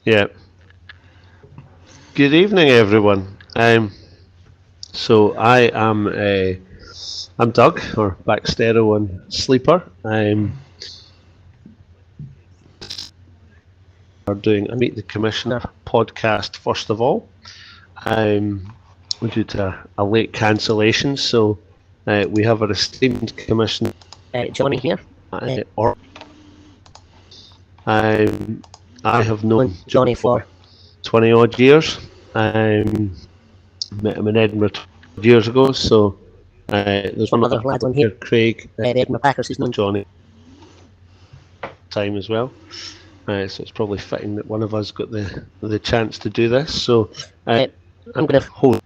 Yeah. Good evening, everyone. So I am I'm Doug, or Backstero and Sleeper. We're doing a Meet the Commissioner podcast first of all. Due to a late cancellation, so we have our esteemed commissioner Johnny here. Or I have known Johnny for 20 odd years. Met him in Edinburgh 12 years ago, so there's one one other lad on here, Craig, Edinburgh Packers, who's known Johnny time as well. So it's probably fitting that one of us got the chance to do this. So I'm going to hold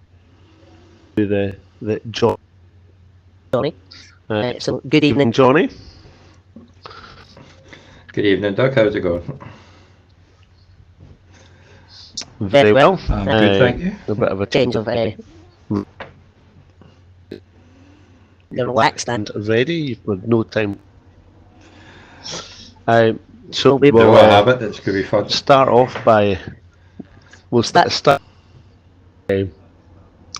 the Johnny. So good evening, Johnny. Good evening, Doug. How's it going? Very well. Good, thank you. A bit of a change of relaxed and ready. You've got no time. So we'll have it. That's going to be fun. Start off by we'll start.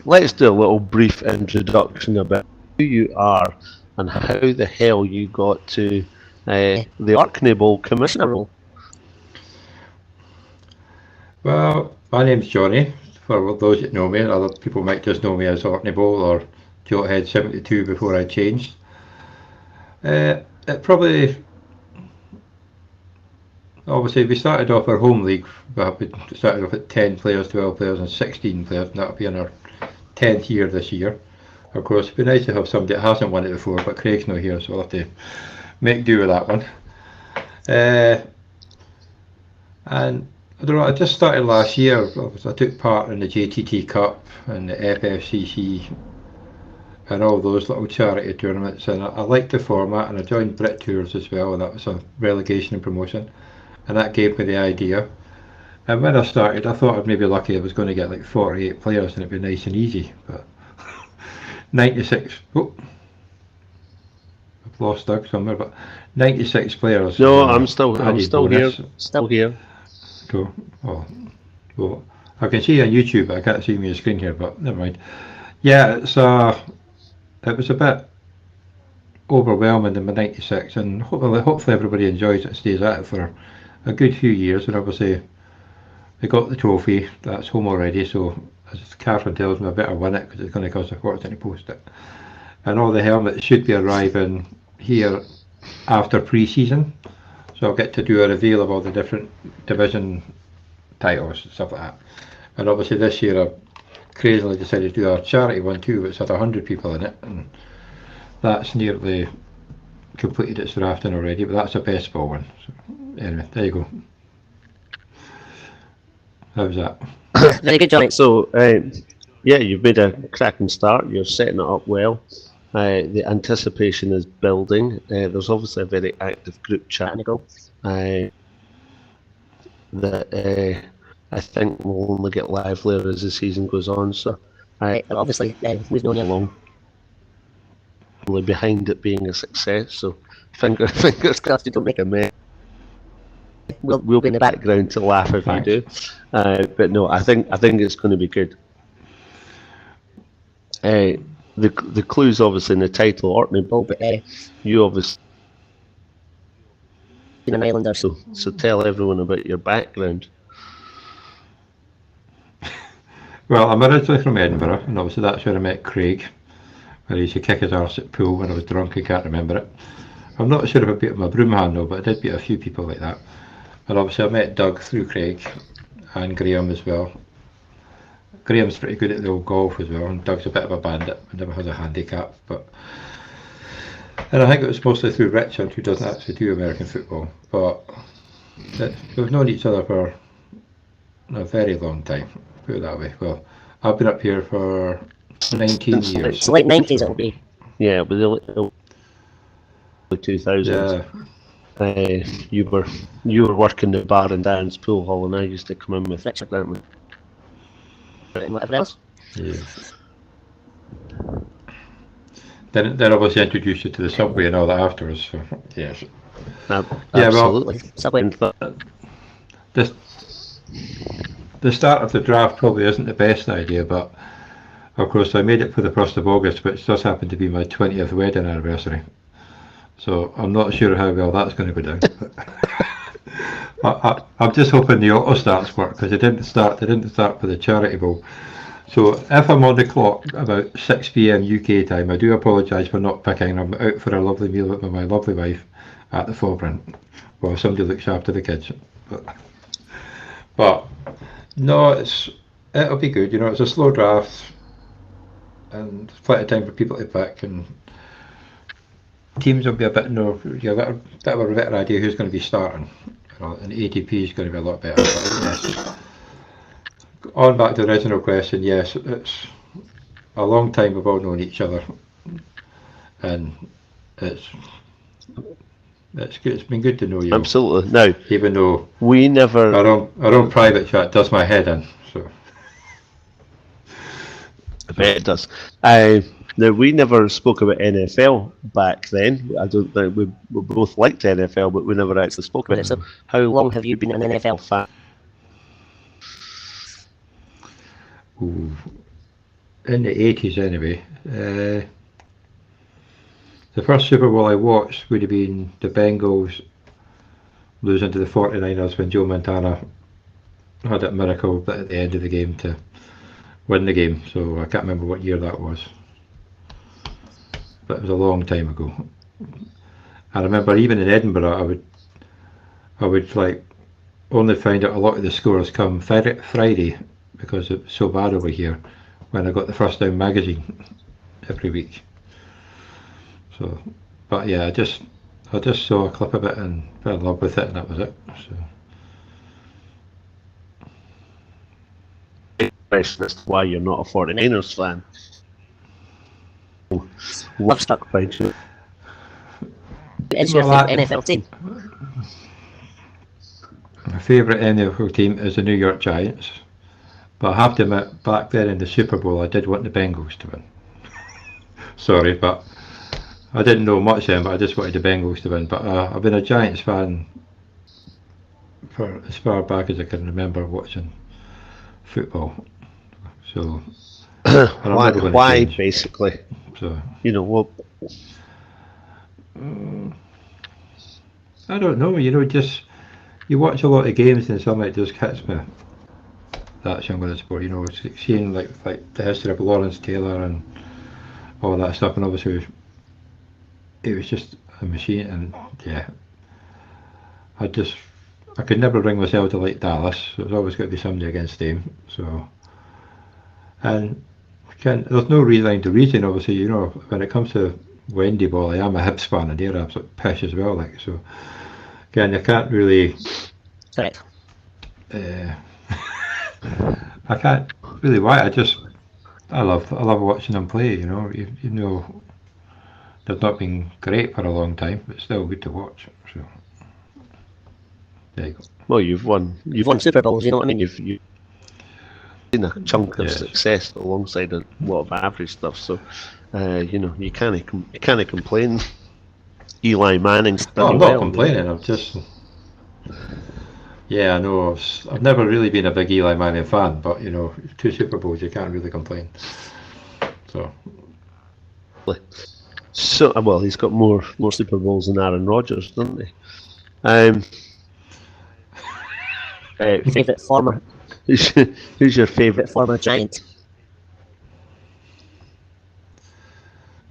Let's do a little brief introduction about who you are and how the hell you got to the Orkney Bowl commissioner role. Well, my name's Johnny. For those that know me, and other people might just know me as Orkney Bowl or Jothead 72 before I changed. It probably, obviously, we started off our home league. We started off at 10 players, 12 players, and 16 players, and that'll be in our 10th year this year. Of course, it'd be nice to have somebody that hasn't won it before, but Craig's not here, so we'll have to make do with that one. And I don't know, I just started last year. I took part in the JTT Cup and the FFCC and all those little charity tournaments, and I liked the format, and I joined Brit Tours as well, and that was a relegation and promotion, and that gave me the idea. And when I started, I thought I'd maybe lucky I was going to get like 48 players and it'd be nice and easy, but 96, I've lost Doug somewhere, but 96 players. No, I'm still here. Still here. Cool. Well, I can see you on YouTube, but I can't see me on the screen here, but never mind. Yeah, it was a bit overwhelming in my 96, and hopefully everybody enjoys it and stays at it for a good few years. And obviously, we got the trophy, that's home already, so as Catherine tells me, I better win it because it's going to cost a fortune to post it. And all the helmets should be arriving here after pre-season. So I'll get to do a reveal of all the different division titles and stuff like that. And obviously this year I crazily decided to do a charity one too, which had 100 people in it, and that's nearly completed its drafting already, but that's a best ball one. So anyway, there you go. How's that? Very good, Johnny. So yeah, you've made a cracking start. You're setting it up well. The anticipation is building. There's obviously a very active group chat that I think will only get livelier as the season goes on. So obviously we've known you long behind it being a success. So fingers crossed you don't make a mess. We'll be in the background to laugh if you do. But no, I think it's going to be good. The clue's obviously in the title, Orkney Bowl, but you obviously an islander, so tell everyone about your background. Well, I'm originally from Edinburgh, and obviously that's where I met Craig, where he used to kick his arse at pool when I was drunk. I can't remember it. I'm not sure if I beat my broom handle, but I did beat a few people like that. And obviously I met Doug through Craig, and Graham as well. Graham's pretty good at the old golf as well, and Doug's a bit of a bandit and never has a handicap. And I think it was mostly through Richard, who doesn't actually do American football. But we've known each other for a very long time, put it that way. Well, I've been up here for 19 years. It's late 90s it'll be. Yeah, it was the 2000s. Yeah. You were working the bar in Darren's pool hall, and I used to come in with Richard, didn't we? And whatever else. Yeah. Then obviously introduced you to the subway and all that afterwards. So yes. Absolutely. Subway. This the start of the draft probably isn't the best idea, but of course I made it for the 1st of August, which does happen to be my 20th wedding anniversary. So I'm not sure how well that's going to go down. I'm just hoping the auto starts work, because they didn't start for the charity bowl. So if I'm on the clock about 6 p.m. UK time, I do apologise for not picking. I'm out for a lovely meal with my lovely wife at the Fobrant, while somebody looks after the kids. But no, it'll be good. You know, it's a slow draft, and plenty of time for people to pick, and teams will be a bit you'll get a bit of a better idea who's going to be starting. You know, and ATP is going to be a lot better. But yes. On back to the original question, yes, it's a long time we've all known each other, and it's good. It's been good to know you. Absolutely. Now, even though we never our own private chat does my head in. So I bet it does. Now, we never spoke about NFL back then. I don't think we both liked NFL, but we never actually spoke about it. So, How long have you been an NFL fan? ooh, in the 80s anyway. The first Super Bowl I watched would have been the Bengals losing to the 49ers when Joe Montana had that miracle at the end of the game to win the game. So I can't remember what year that was, but it was a long time ago. I remember even in Edinburgh, I would like only find out a lot of the scores come Friday, because it was so bad over here, when I got the First Down magazine every week. So, but yeah, I just saw a clip of it and fell in love with it, and that was it. So. Question as to why you're not a 49ers fan. Love stuck. Right, you. It's your Well, favourite NFL team. My favourite NFL team is the New York Giants, but I have to admit, back then in the Super Bowl, I did want the Bengals to win. Sorry, but I didn't know much then, but I just wanted the Bengals to win. But I've been a Giants fan for as far back as I can remember watching football. So why basically? So You know what? I don't know. You know, just you watch a lot of games and something just hits me. That's younger than sport. You know, seeing like the history of Lawrence Taylor and all that stuff, and obviously it was just a machine. And yeah, I could never bring myself to like Dallas. So there's always got to be somebody against them. So, and there's no reason to reason. Obviously, you know, when it comes to Wendy ball, I am a Hibs fan, and they're absolute pish as well. Like so, again, you can't really. Correct. I can't really why. I love watching them play. You know, you know, they've not been great for a long time, but still good to watch. So there you go. Well, you've won Super Bowls, you know what I mean? You've seen a chunk of Yes. success alongside a lot of average stuff. So, you know, you can't complain. Eli Manning's done No, I'm well. not complaining. I'm just. Yeah, I know. I've never really been a big Eli Manning fan, but you know, 2 Super Bowls, you can't really complain. So. So well, he's got more Super Bowls than Aaron Rodgers, doesn't he? Favourite former Who's your favourite? former Giant?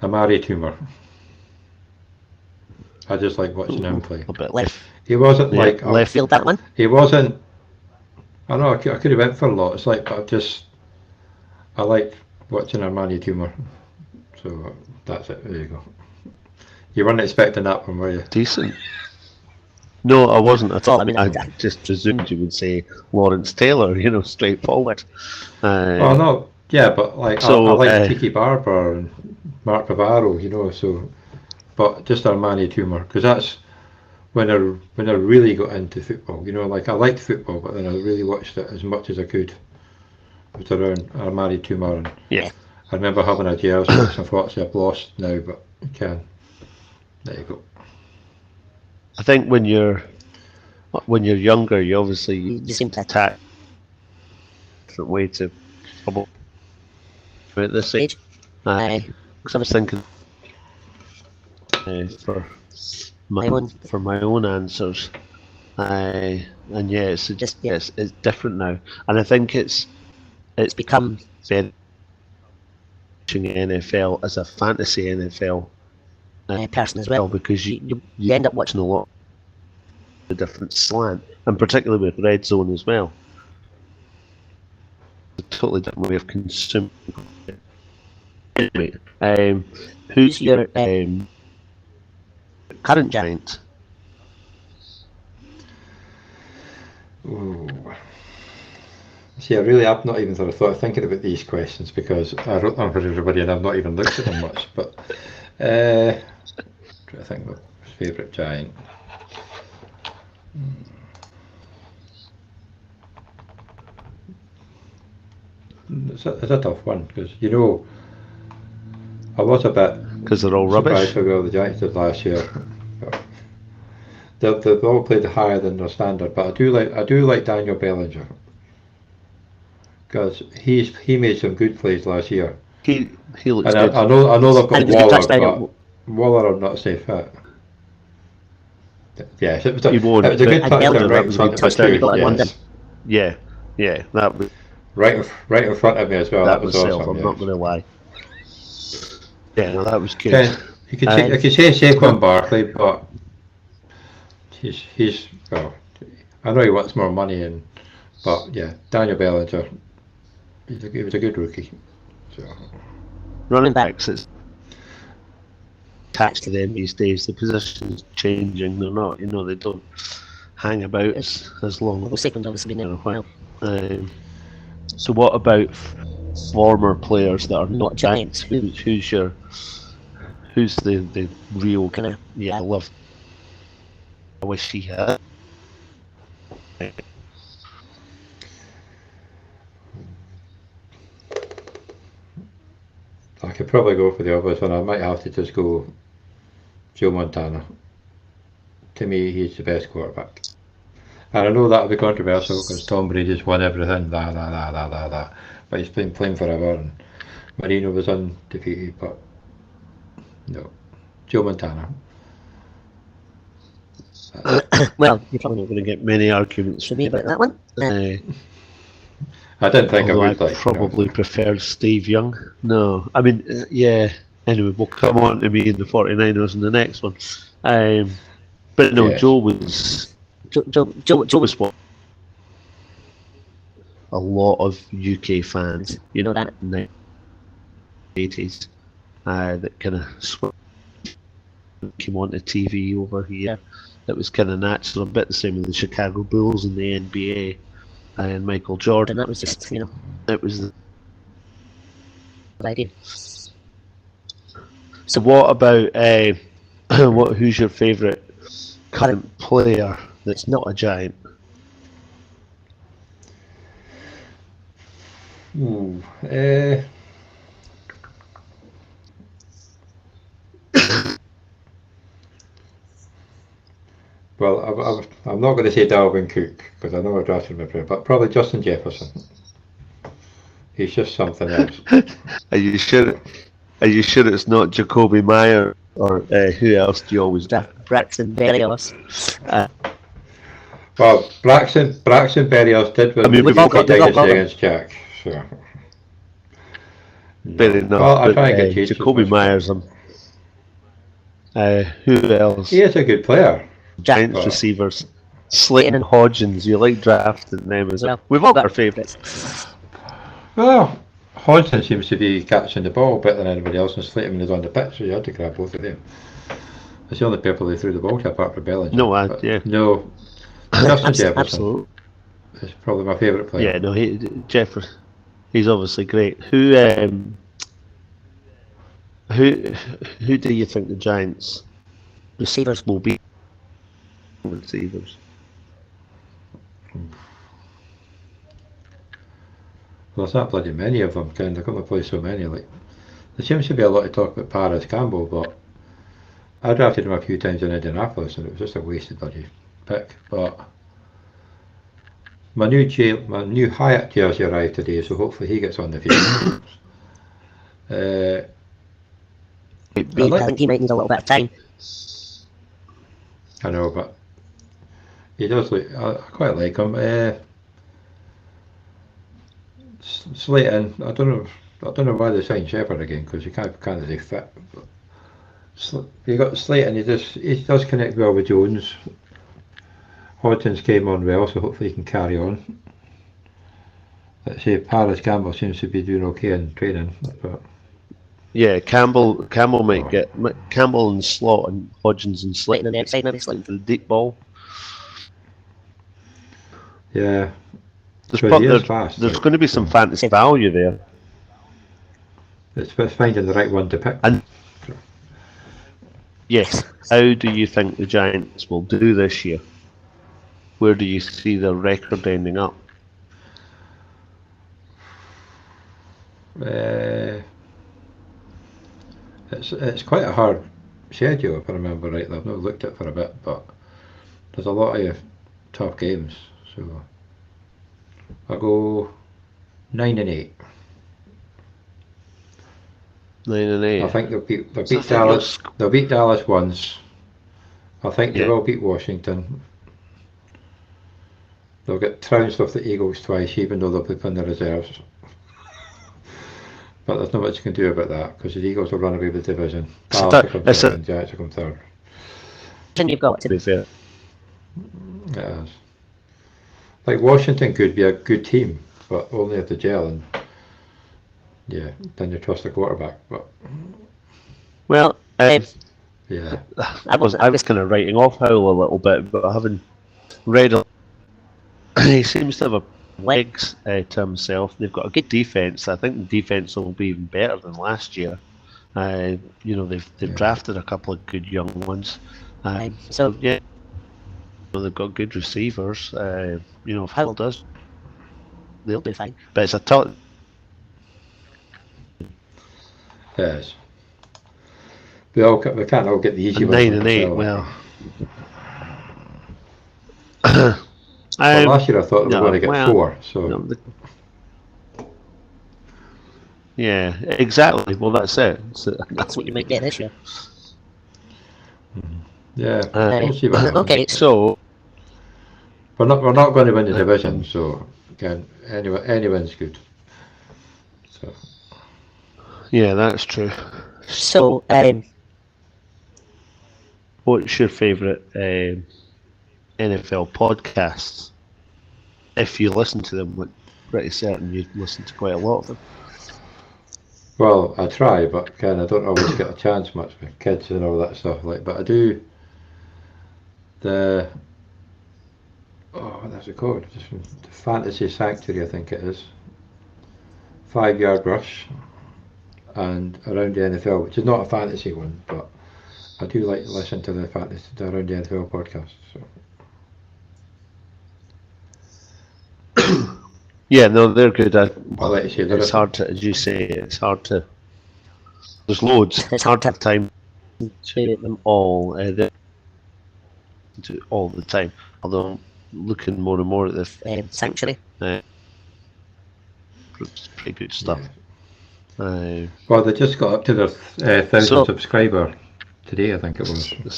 Amari Toomer. I just like watching him play. A bit Left. He wasn't Yeah, like left Field that one? he wasn't. I know I could have went for a lot. It's like, but I liked watching Amari Toomer. So that's it. There you go. You weren't expecting that one, were you? decent. No, I wasn't at all. I mean, I just presumed you would say Lawrence Taylor. You know, straightforward. Oh no, yeah, but like So, I like Tiki Barber and Mark Bavaro, you know. So, but just Armani Toomer, because that's when I really got into football. You know, like I liked football, but then I really watched it as much as I could. It was around Armani Toomer, and Yeah. I remember having a jersey, which unfortunately I've lost now, but you can. There you go. I think when you're younger, you obviously You seem to attack different way to probably at this age. Aye. Because I was thinking for my own answers. And yeah, it's just yes, it's different now, and I think it's become very NFL as a fantasy NFL person as well, because you end up watching a lot of different slant, and particularly with Red Zone as well. A totally different way of consuming. Anyway, who's your current Giant? Ooh. See, I really have not even thought thinking about these questions because I wrote them for everybody and I've not even looked at them much. But try to think of favourite Giant. It's a tough one because I was a bit because they're all rubbish. Surprised how well the Giants did last year. They've all played higher than their standard, but I do like Daniel Bellinger because he made some good plays last year. He looks and good. I know they've got Waller, but Waller I'm not safe at. Yes, it was a good touchdown right in front of me. Yes. Yeah, that was right in front of me as well. That was awesome. I'm not going to lie. Yeah, no, that was good. You could say Saquon Barkley, but he's well. I know he wants more money, but yeah, Daniel Bellinger, he was a good rookie. So. Running backs, it's attached to them these days. The position's changing. They're not, they don't hang about as long. Well, Saquon's obviously been there a while. So what about former players that are not Giants? Who's the real kind of I love. I wish he had. I could probably go for the obvious one. I might have to just go Joe Montana. To me, he's the best quarterback. And I know that'll be controversial because Tom Brady's won everything, but he's been playing forever, and Marino was undefeated, but no, Joe Montana. Well, you're probably not going to get many arguments from me about that one. I didn't think I would. I probably prefer Steve Young. No, I mean, yeah. Anyway, we'll come on to me and the 49ers in the next one. But no, yes. Joe was what a lot of UK fans, that in the 80s, that kind of came onto TV over here. That was kind of natural, a bit the same with the Chicago Bulls in the NBA and Michael Jordan. That was just, it was the idea. So what about who's your favourite current player that's not a Giant? Well, I'm not going to say Dalvin Cook because I know I drafted him, but probably Justin Jefferson. He's just something else. Are you sure it's not Jacoby Meyer or who else do you always draft? Braxton Berrios. Well, Braxton Berrios did win we've all got against Jack. So. Fair enough. Well, I'll try and get Jacoby Myers. Who else? He is a good player. Giants receivers. Slayton and Hodgins. You like drafting them as well. We've all got our favourites. Well, Hodgson seems to be catching the ball better than anybody else, and Slayton is on the pitch, so you had to grab both of them. That's the only people they threw the ball to apart from Bellinger. No, No, Justin Jefferson. Absolutely. Is probably my favourite player. Yeah, no, Jefferson. He's obviously great. Who do you think the Giants receivers will be? Receivers. Well, there's not bloody many of them. They're going to play so many. There seems to be a lot of talk about Paris Campbell, but I drafted him a few times in Indianapolis, and it was just a wasted bloody pick. But my new Hyatt jersey arrived today, so hopefully he gets on the field. I think he might need a little bit of time. I know, but he does look. I quite like him. Slayton. I don't know why they signed Shepherd again, because you can't really fit. You got Slayton. He does connect well with Jones. Hodgins came on well, so hopefully he can carry on. Let's say Paris Campbell seems to be doing okay in training, but Yeah, Campbell might get Campbell in the slot and Hodgins and Slayton On the outside, maybe. for the deep ball. yeah, There's, But prob- he is there's, fast, there's like, going to be some fantasy value there. it's finding the right one to pick. And yes, how do you think the Giants will do this year? Where do you see their record ending up? It's quite a hard schedule, if I remember rightly. I've not looked at it for a bit, but there's a lot of tough games. So I'll go 9-8. 9-8. I think they'll beat So I think Dallas. They'll beat Dallas once. I think they Yeah. will beat Washington. They'll get trounced off the Eagles twice, even though they'll be playing the reserves. But there's not much you can do about that, because the Eagles will run away with the division. Dallas will come it's a- third and Giants will come third. Then you've got To to be fair, Yes. Like Washington could be a good team, but only if they gel, and yeah, then you trust the quarterback. But well, yeah, I was kind of writing off Howell a little bit, but I haven't read it. He seems to have legs to himself. They've got a good defense. I think the defense will be even better than last year. They've drafted a couple of good young ones. so Yeah, they've got good receivers. If Howell does, we'll be fine. but it's a tough. yes. We can't all get the easy ones. 9-8. Well, Well, last year I thought they were going to get well, 4. So no, yeah, exactly. Well, that's it. That's what you might get this year. yeah, we'll see what happens. Okay, So We're not going to win the division, so again, anyone's good. So yeah, that's true. so What's your favourite NFL podcasts? If you listen to them, I'm pretty certain you listen to quite a lot of them. well, I try, but again, I don't always get a chance much with kids and all that stuff. But I do what's it called? Just the Fantasy Sanctuary, I think it is. 5 Yard Rush and Around the NFL, which is not a fantasy one, but I do like to listen to the Around the NFL podcast. So. Yeah, no, they're good. I'll let you say It's hard to, as you say, it's hard to. There's loads. It's hard to have time to them all. To all the time. Although I'm looking more and more at the Sanctuary. it's pretty good stuff. Well, they just got up to their 1,000 subscriber today, I think it was. I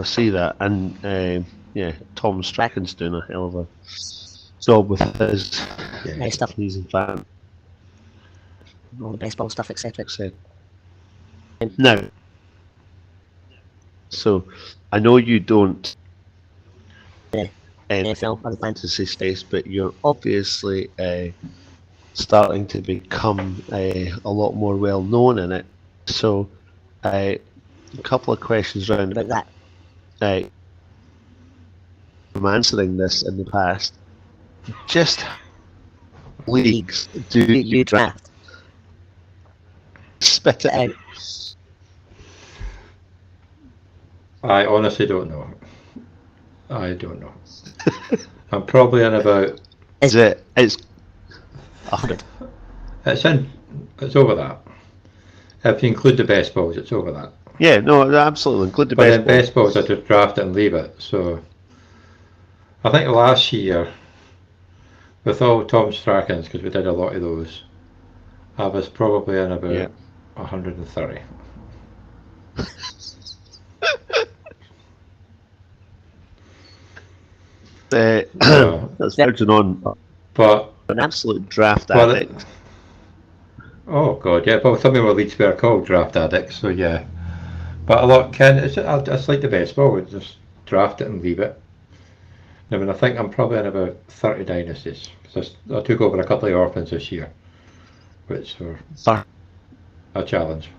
see that, and yeah, Tom Strachan's doing a hell of a job with his Nice stuff. He's in fact All the baseball stuff, etc. said. Now, so I know you don't NFL, other than fantasy space, but you're obviously starting to become a lot more well known in it. So, a couple of questions around about that. From answering this in the past. Just leagues do you draft? spit it out? I honestly don't know. I don't know. I'm probably in about. Is it? It's 100. It's over that. If you include the best balls, it's over that. yeah, no, absolutely. Include the But best. then best balls, I just draft it and leave it. So I think last year, with all Tom Strachan's, because we did a lot of those, I was probably in Yeah. about 130. Uh, That's verging on but an absolute draft well, addict. oh god, yeah. Well, some of our leads were called draft addicts, so yeah. But a lot can. It's like the baseball. We just draft it and leave it. I mean, I think I'm probably in about 30 dynasties. 'Cause I took over a couple of orphans this year, which were a challenge.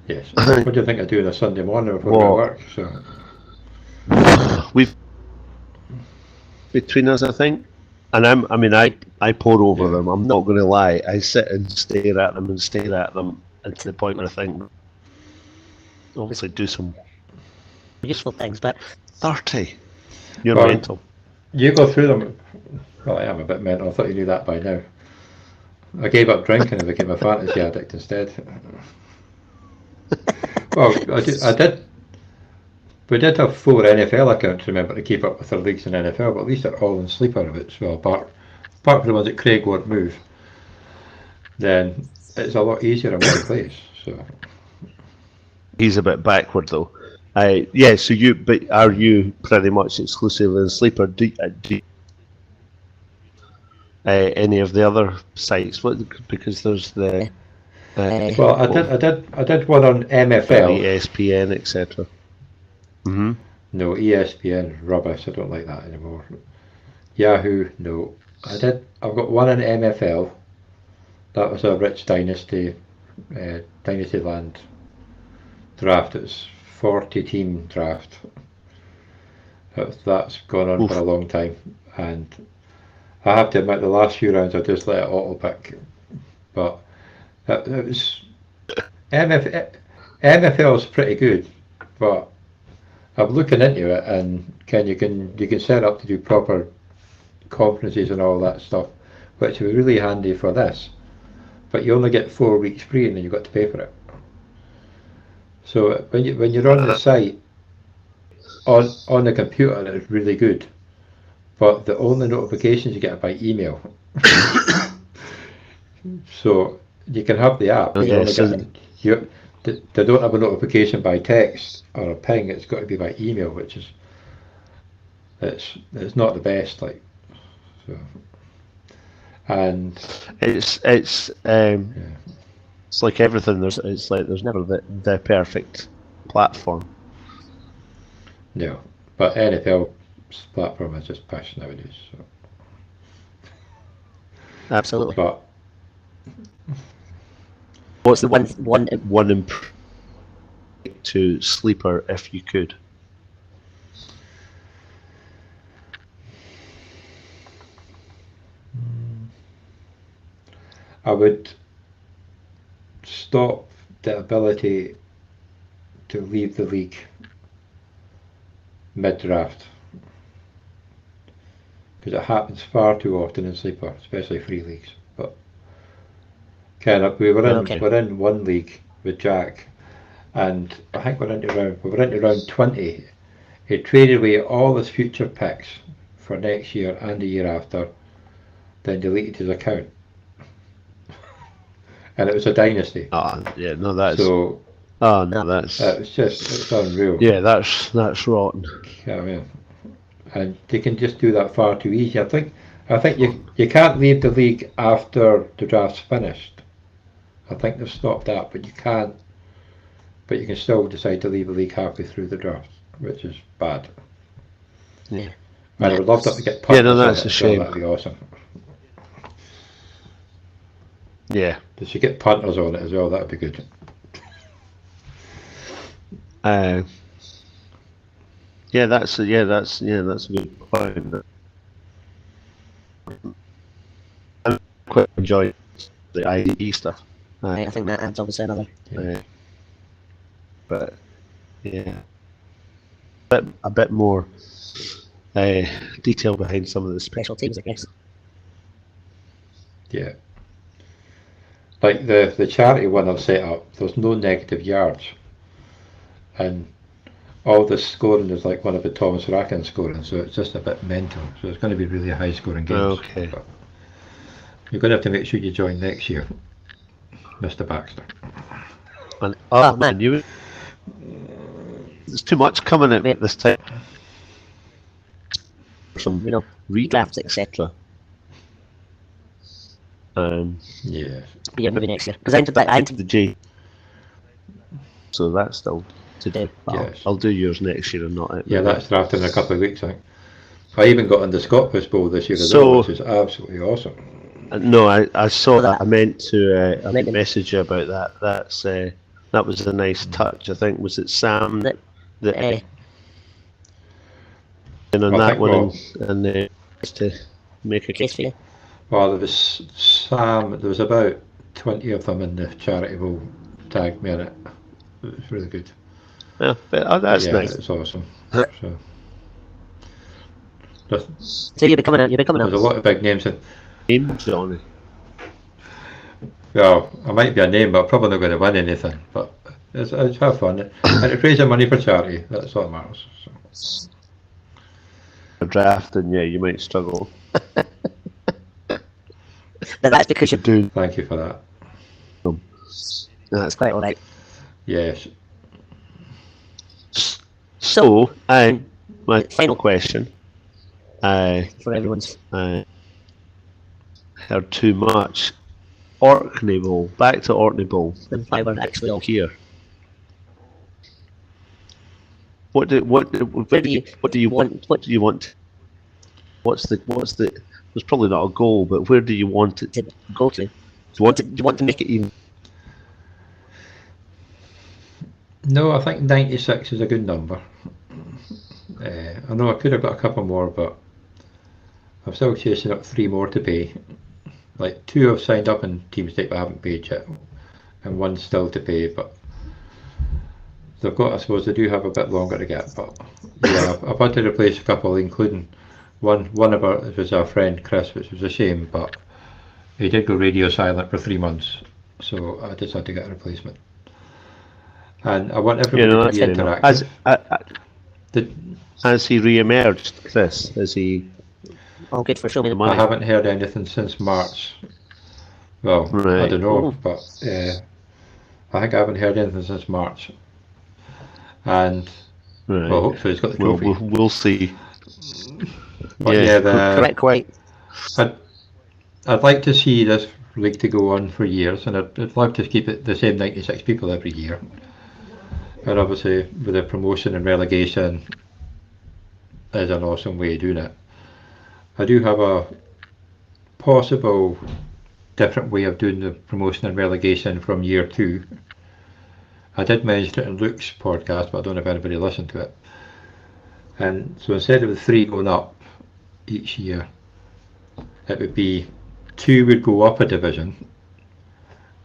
Yes. What do you think I do on a Sunday morning before I go to work? So We've between us, I think, and I pour over them. I'm not going to lie. I sit and stare at them and to the point where I think, obviously, do some Useful things, but 30. You're Well, mental. you go through them. Well, I am a bit mental. I thought you knew that by now. I gave up drinking and became a fantasy addict instead. Well, I did. We did have 4 NFL accounts, remember, to keep up with our leagues in NFL, but at least they're all in sleeper of it. Well, apart from the ones that Craig won't move, then it's a lot easier in one place. So He's a bit backward though. But are you pretty much exclusively in sleeper? Do any of the other sites? Because there's the well, I did one on MFL. ESPN, etc. Mm-hmm. No, ESPN rubbish. I don't like that anymore. Yahoo, no. I've got one on MFL. That was a Rich Dynasty, Dynastyland draft. It was 40-team draft. That's gone on for a long time, and I have to admit the last few rounds I just let it auto pick. But it was MFL is pretty good, but I'm looking into it, and you can set up to do proper conferences and all that stuff, which would be really handy for this. But you only get 4 weeks free, and then you've got to pay for it. So when you're on the site on the computer, it's really good, but the only notifications you get are by email. So you can have the app. They don't have a notification by text or a ping. It's got to be by email, which is it's not the best. Like so, and it's like everything. There's never the perfect platform. No, but NFL platform is just pish nowadays. So. absolutely. But What's the one improve to sleeper if you could? I would stop the ability to leave the league mid-draft, because it happens far too often in sleeper, especially free leagues. But we're in one league with Jack, and I think we were into round 20. He traded away all his future picks for next year and the year after, then deleted his account. And it was a dynasty. Oh yeah, no, that's so. Oh no, that's it's unreal. Yeah, that's rotten. Yeah, I mean, and they can just do that far too easy. I think you can't leave the league after the draft's finished. I think they've stopped that, but you can't. But you can still decide to leave the league halfway through the draft, which is bad. Yeah. And I would love to get punters. Yeah, no, that's a shame. That'd be awesome. Yeah. They should get punters on it as well. That'd be good. That's a good point. I quite enjoy the IDE stuff. I think that adds obviously another. But yeah, a bit more detail behind some of the Special teams, I guess. Yeah. Like the charity one I've set up, there's no negative yards. And all the scoring is like one of the Thomas Racken scoring, so it's just a bit mental. So it's going to be really high scoring games. Okay. But you're going to have to make sure you join next year, Mr. Baxter. And, oh man, there's too much coming at me at this time. Some redrafts, etc. Yeah. Yeah, maybe next year. Because I entered The J. So that's still to do. Yes. I'll do yours next year and not it. Yeah, that's drafted in a couple of weeks, I think. I even got on the Scottish Bowl this year as So- well, which is absolutely awesome. No, I saw that. I meant to message you about that. That was a nice touch. I think was it Sam that in on I that think one and to make a case case. for you. Well, there was Sam, there was about 20 of them in the charity bowl tagged me in it. It was really good. Yeah, but, that's yeah, nice. it's awesome. So, So you'll be coming out. there's a lot of big names in. Name, Johnny. Well, I might be a name, but I'm probably not going to win anything. But it's have fun. And it's raising money for charity. That's all that matters. So. Drafting, yeah, you might struggle. But that's because you're Doing Thank you for that. that's quite alright. Yes. so. My final question. For everyone's. Heard too much. Orkney Bowl. Back to Orkney Bowl. And why we're actually all Here. What do you want? What do you want? What's the? There's probably not a goal, but where do you want it? to go to. Do you want to make it even? No, I think 96 is a good number. I know I could have got a couple more, but I'm still chasing up 3 more to pay. Like 2 have signed up in Team State but haven't paid yet, and 1's still to pay. But they've got, I suppose, they do have a bit longer to get. But yeah, I've had to replace a couple, including one about it was our friend Chris, which was a shame, but he did go radio silent for 3 months, so I just had to get a replacement. And I want everybody to be interactive. Has he re-emerged, Chris? Has he? All good for showing the I money. haven't heard anything since March. Well, I Right. don't know, but I think I haven't heard anything since March. And Right. well, hopefully he's got the trophy. We'll see. But yeah, Correct, quite. I'd like to see this league to go on for years, and I'd love to keep it the same 96 people every year. And obviously, with the promotion and relegation, is an awesome way of doing it. I do have a possible different way of doing the promotion and relegation from year 2. I did mention it in Luke's podcast, but I don't know if anybody listened to it. And so instead of the 3 going up each year, it would be 2 would go up a division,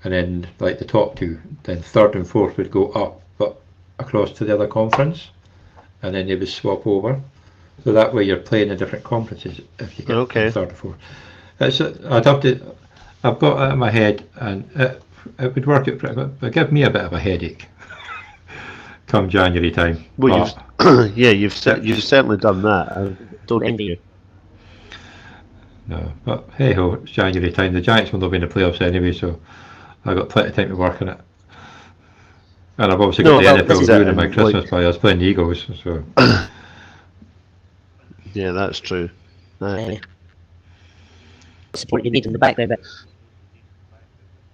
and then like the top 2, then 3rd and 4th would go up, but across to the other conference, and then they would swap over. So that way you're playing in different conferences if you get 3rd or 4th. I've got it in my head, and it would work out pretty good, but give me a bit of a headache come January time. Well, you've certainly done that. I don't envy you. No, but hey ho, it's January time. The Giants will not be in the playoffs anyway, so I've got plenty of time to work on it. And I've obviously got the NFL ruining my Christmas by us playing the Eagles, so. Yeah, that's true. Support you need in the background, but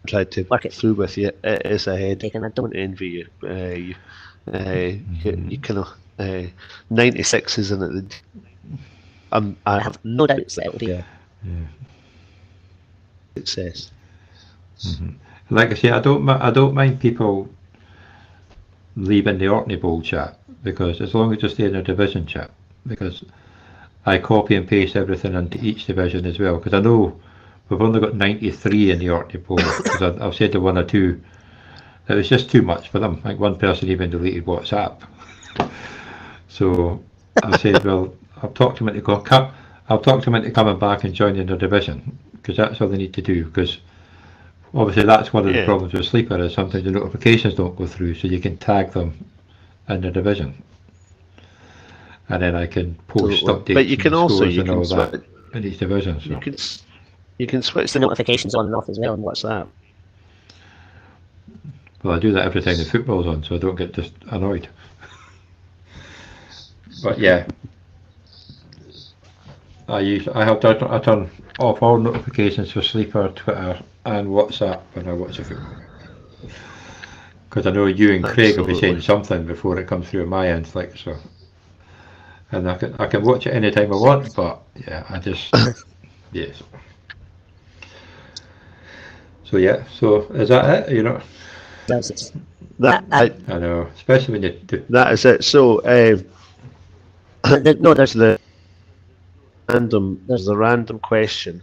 Tried to work it through with you. It is a headache. and I don't. Envy you. You kind of 96, isn't it? I have no doubts that it will be. Yeah. Success. Mm-hmm. Like I say, I don't mind people leaving the Orkney Bowl chat, because as long as you stay in a division chat, because I copy and paste everything into each division as well, because I know we've only got 93 in the Orkney Bowl, because I've said to 1 or 2 it was just too much for them. Like one person even deleted WhatsApp. So I said, well, I'll talk to them into coming back and joining the division, because that's all they need to do. Because obviously that's one of the problems with Sleeper, is sometimes the notifications don't go through, so you can tag them in the division. and then I can post Absolutely. updates But you and can also scores you and can all switch, that in each division. So. you can switch The the notifications on and off as well on WhatsApp. Well, I do that every time the football's on, so I don't get just annoyed. But yeah, I turn off all notifications for Sleeper, Twitter, and WhatsApp when I watch the football. Because I know you and Craig will be saying Absolutely. something before it comes through on my end, like so. And I can watch it anytime I want, but yeah, I just yes. So yeah, so is that it? You know, That's I I know, especially when you do. that is it. So no, there's there's the random question,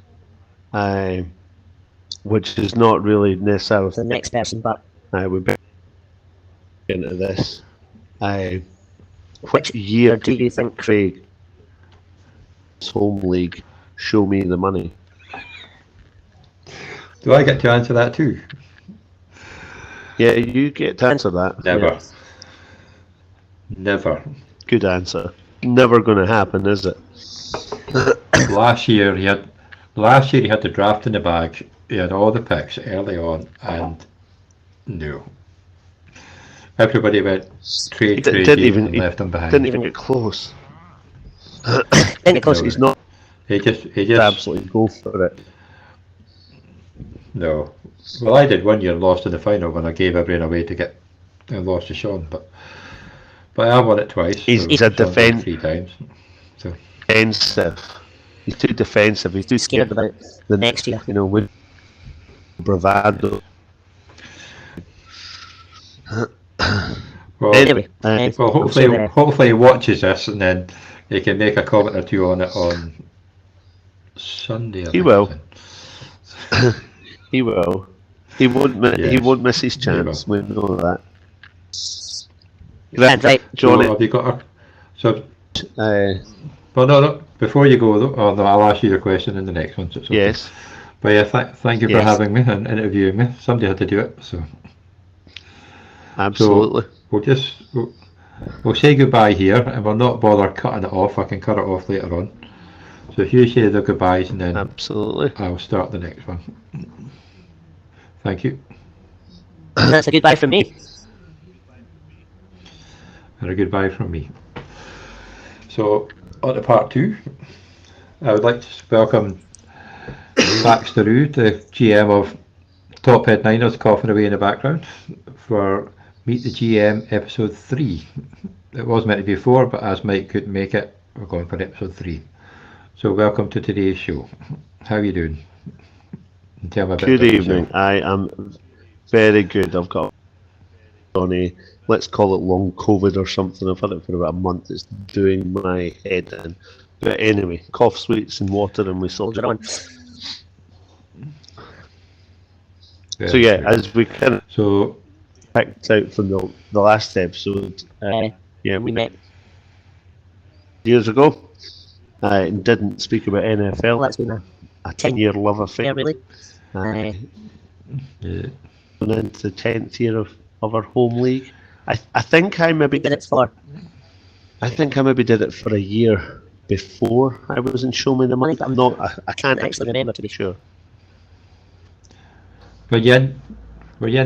which is not really necessarily the next person, but we better get into this. Which year do you think Craig home league show me the money? Do I get to answer that too? Yeah, you get to answer that. Never. Yeah. Never. Good answer. Never going to happen, is it? Last year he had the draft in the bag. He had all the picks early on, and no. Everybody went trade crazy and left him behind. Didn't even get close. didn't get close. No. He's not He just absolutely go for it. no. Well, I did one year, lost in the final when I gave everyone away to get and lost to Sean, but I won it twice. He's so a Sean did defense. 3 times. So Defensive. He's too defensive. He's too Scared about the next year. You know, with bravado. well, Anyway, well, hopefully he watches this and then he can make a comment or two on it on Sunday. He will. He will. He won't. Yes. He won't miss his chance. We know that. Right, Johnny. So have you got so? Uh, Well, no. Before you go, though, no, I'll ask you the question in the next one. So it's okay. yes. But yeah, thank you for Yes. having me and interviewing me. Somebody had to do it, so. Absolutely. So we'll say goodbye here, and we'll not bother cutting it off. I can cut it off later on. So if you say the goodbyes, and then Absolutely. I'll start the next one. Thank you. that's a goodbye from me. And a goodbye from me. So on to part 2. I would like to welcome Baxter Roo, the GM of Top Head Niners, coughing away in the background, for Meet the GM episode 3. It was meant to be 4, but as Mike couldn't make it, we're going for episode 3. So welcome to today's show. How are you doing? And tell me a bit Good about evening. yourself. I am very good. I've got on a, let's call it long COVID or something. I've had it for about a month. It's doing my head in. But anyway, cough sweets and water, and we sort it on. Yeah, So yeah, good. as we kind of So picked out from the last episode, yeah, We met. years ago, and didn't speak about NFL. Well, that's been a 10-year love affair. fair, really. yeah, Going into the 10th year of our home league. I think I maybe Did it for I think I maybe did it for a year before I was in Show Me the Money, but I'm not. I can't actually remember, to be sure. were you in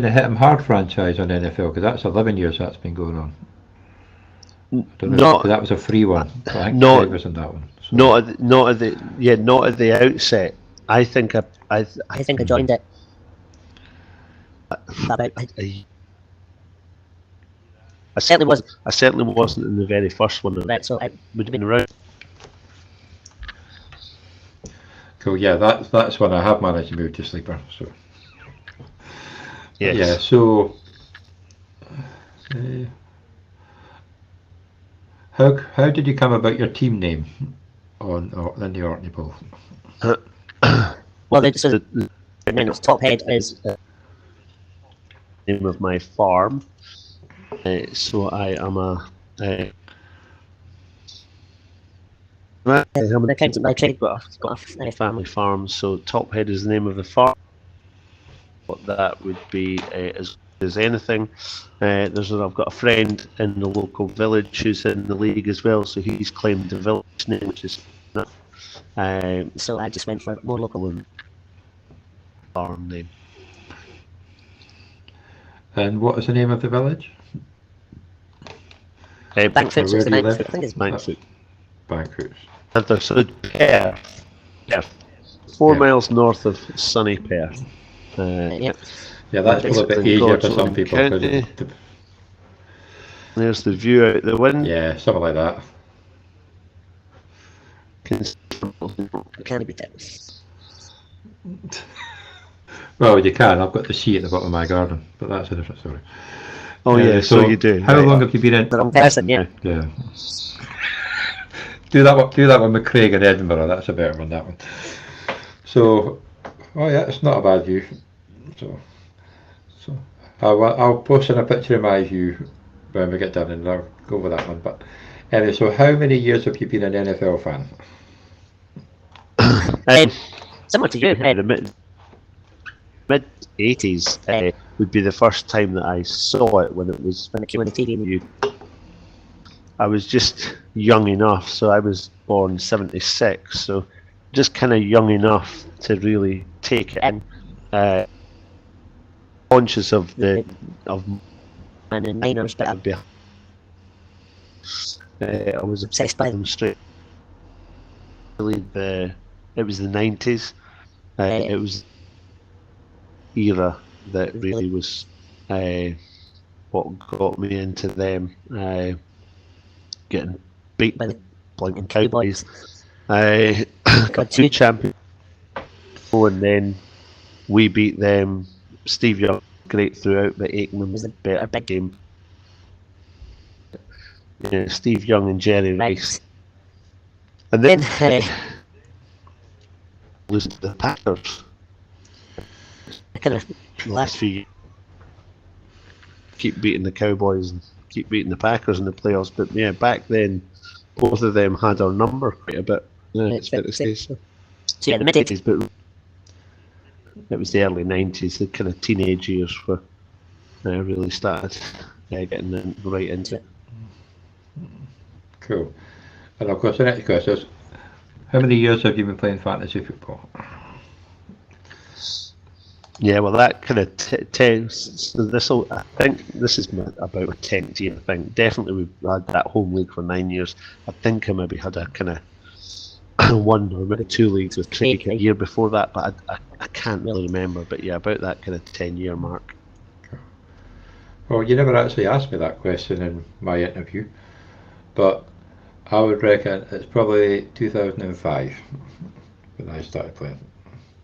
the Hit 'em Hard franchise on NFL? Because that's 11 years that's been going on. I don't know, Not- 'cause that was a free one. But I think not- Craig was in that one. So. Not at the outset. I think I think I joined it about. I certainly wasn't. I certainly wasn't in the very first one. Right, so I Would have been around. Cool. Yeah, that's when I have managed to move to Sleeper. So Yes. yeah. So how did you come about your team name in the Orkney Bowl? well, so The it's Top Head is name of my farm. So I am I'm an accountant by trade, but I've got a family farm. So Top Head is the name of the farm. What that would be is as anything. I've got a friend in the local village who's in the league as well, so he's claimed the village name, which is So I just went for more local. farm name. And what is the name of the village? Bankfoot's where the do you ninth, live? I think it's Bankfoot. Bankfoot. And there's a Perth. 4 miles north of sunny Perth. yeah. Yeah, that's a little bit easier for some Scotland people. County. There's the view out the window. Yeah, something like that. Can be that. Well, you can. I've got the sea at the bottom of my garden, but that's a different story. Oh yeah, so you do. How long have you been in? The wrong person, yeah. Yeah. Do that one with Craig in Edinburgh. That's a better one. That one. So, oh yeah, it's not a bad view. So I'll post in a picture of my view when we get done, and I'll go over that one. But anyway, so how many years have you been an NFL fan? Similar to you. The mid 80s would be the first time that I saw it when it came on the TV. I was just young enough, so I was born 76, so just kind of young enough to really take it in. Conscious of and the Niners, but I was obsessed by them. straight. Really, it was the 90s. It was era that really was what got me into them. Getting beat by the blinking Cowboys. Got 2 champions, and then we beat them. Steve Young great throughout, but Aikman was a better big game. Yeah, Steve Young and Jerry Rice, and then losing to the Packers. Kind of The last few years, keep beating the Cowboys and keep beating the Packers in the playoffs, but yeah, back then both of them had our number quite a bit. Yeah, it's fair to say so. So yeah, the mid 80s, but it was the early 90s, the kind of teenage years where I really started getting right into it. Cool. And of course, the next question is, how many years have you been playing fantasy football? Yeah, well, that kind of so I think this is about a 10th year thing. Definitely, we've had that home league for 9 years. I think I maybe had a kind of 1 or maybe 2 leagues with Craig a year before that, but I can't really remember. But yeah, about that kind of 10-year mark. Well, you never actually asked me that question in my interview, but I would reckon it's probably 2005 when I started playing.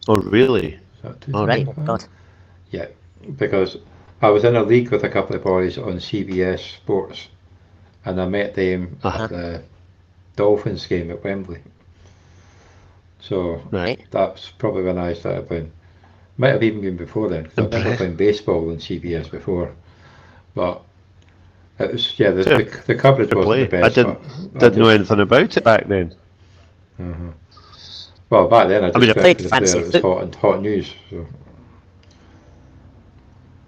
Oh, really? All right, God. Yeah, because I was in a league with a couple of boys on CBS Sports, and I met them at the Dolphins game at Wembley. So that's probably when I started playing. Might have even been before then, because I've never played baseball on CBS before. But it was, the coverage wasn't the best. I didn't know anything about it back then. Mm-hmm. Well, back then I played fantasy it was hot news. So.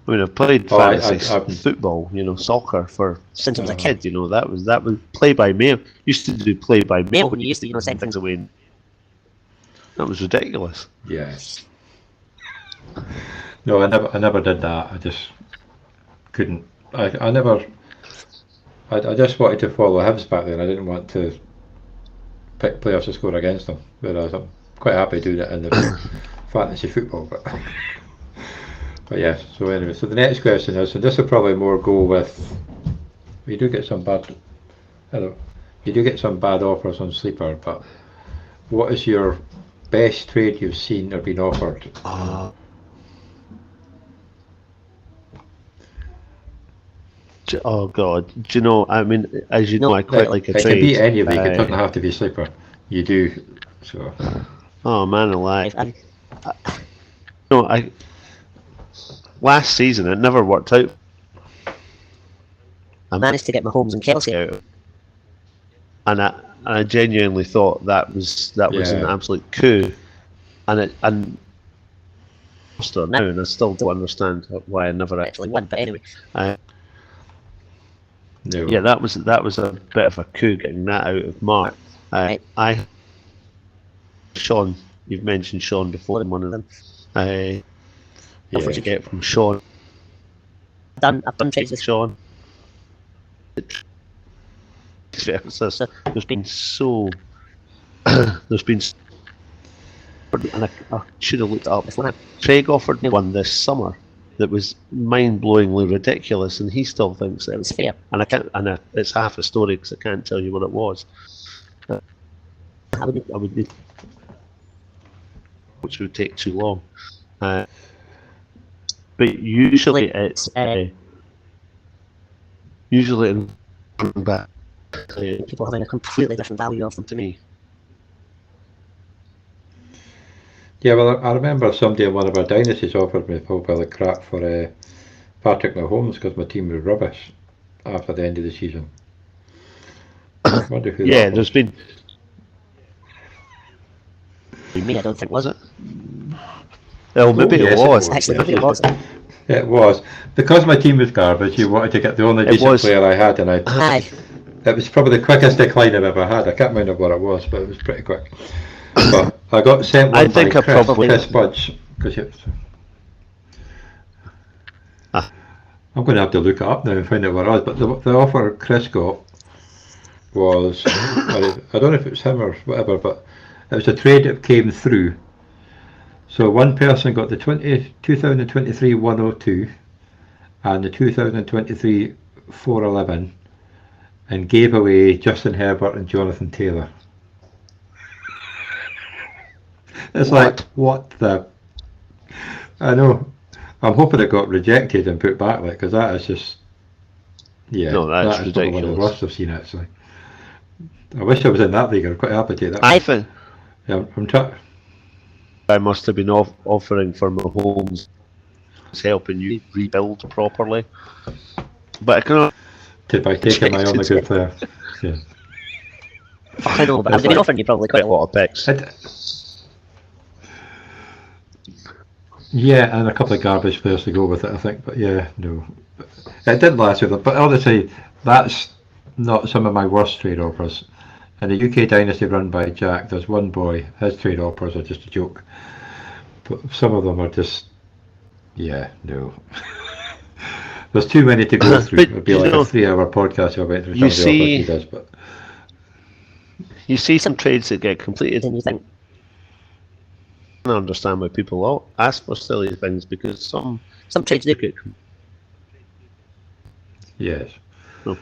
I mean, I've played fantasy football, soccer since I was a kid. That was play by mail. Used to do play by mail when you used to send things away. That was ridiculous. Yes. No, I never did that. I just couldn't. I just wanted to follow Hibs back then. I didn't want to pick players to score against them. Whereas I'm quite happy doing it in the fantasy football. But yeah. So anyway, so the next question is, and this will probably more go with. You do get some bad. You do get some bad offers on Sleeper, but what is your best trade you've seen or been offered? Oh God! Do you know? I mean, as you know, I quite like a trade. It can be any league. It doesn't have to be Sleeper. You do. So. Oh man, alive! Last season it never worked out. I managed to get Mahomes and Kelsey out, and I genuinely thought that was an absolute coup, and now, and I still don't understand why I never Actually won, but anyway. No. Yeah, that was a bit of a coup getting that out of Mark. I Sean, you've mentioned Sean before in one of them. Don't forget from Sean. I've done trades with Sean. There's been so. There's been. And I should have looked it up. Craig offered me one this summer that was mind-blowingly ridiculous, and he still thinks that it was fair. And I can't. And it's half a story because I can't tell you what it was. I would need, which would take too long. But usually it's usually back people having a completely different value of them to me. Yeah, well, I remember somebody in one of our dynasties offered me a whole pile of crap for Patrick Mahomes because my team was rubbish after the end of the season. I wonder who that there's been. Me, I don't think, was it? Oh, maybe it was. Actually, maybe it was. It was. Because my team was garbage, you wanted to get the only decent player I had, and it was probably the quickest decline I've ever had. I can't remember what it was, but it was pretty quick. But I got sent one by Chris Budge. I'm going to have to look it up now and find out what it was. But the offer Chris got was, I don't know if it was him or whatever, but it was a trade that came through. So one person got the 2023 102 and the 2023 411 and gave away Justin Herbert and Jonathan Taylor. It's like, what the... I know. I'm hoping it got rejected and put back, like, because that is just... Yeah, no, that's ridiculous. One of the worst I've seen, actually. I wish I was in that league. I'm quite happy to take that. I think... Yeah, I'm trying... I must have been offering for Mahomes helping you rebuild properly. But I cannot... By taking my own a good player. Yeah. I know, but I've been offering you probably quite a lot of picks. Yeah, and a couple of garbage players to go with it, I think. But yeah, no. It didn't last with it. But honestly, that's not some of my worst trade offers. In the UK dynasty run by Jack, there's one boy, his trade offers are just a joke. But some of them are just, yeah, no. There's too many to go through. It'd be like a 3-hour podcast if I went through some of the offers he does. But you see some trades that get completed and you think, I understand why people ask for silly things because some trades do get. Yes. Oh.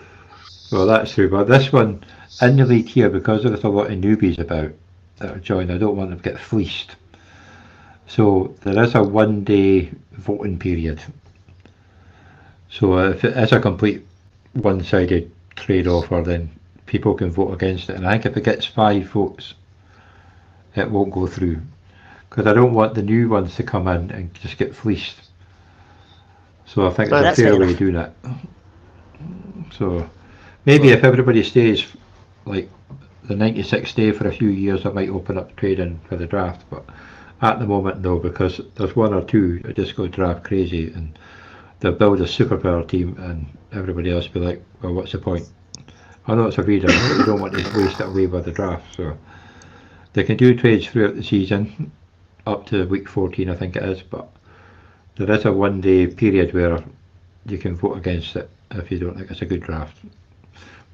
Well, that's true. But this one in the league here, because there's a lot of newbies about that are joined, I don't want them to get fleeced. So there is a 1-day voting period. So if it is a complete one-sided trade offer, then people can vote against it. And I think if it gets 5 votes, it won't go through. Because I don't want the new ones to come in and just get fleeced. So I think it's a fair way of doing it. So maybe if everybody stays like the 96 day for a few years, I might open up trading for the draft. But at the moment, no, because there's one or two that just go draft crazy and they'll build a superpower team and everybody else will be like, well, what's the point? I know it's a reader, but you don't want to waste it away by the draft. So they can do trades throughout the season. Up to week 14, I think it is, but there is a 1-day period where you can vote against it if you don't think it's a good draft.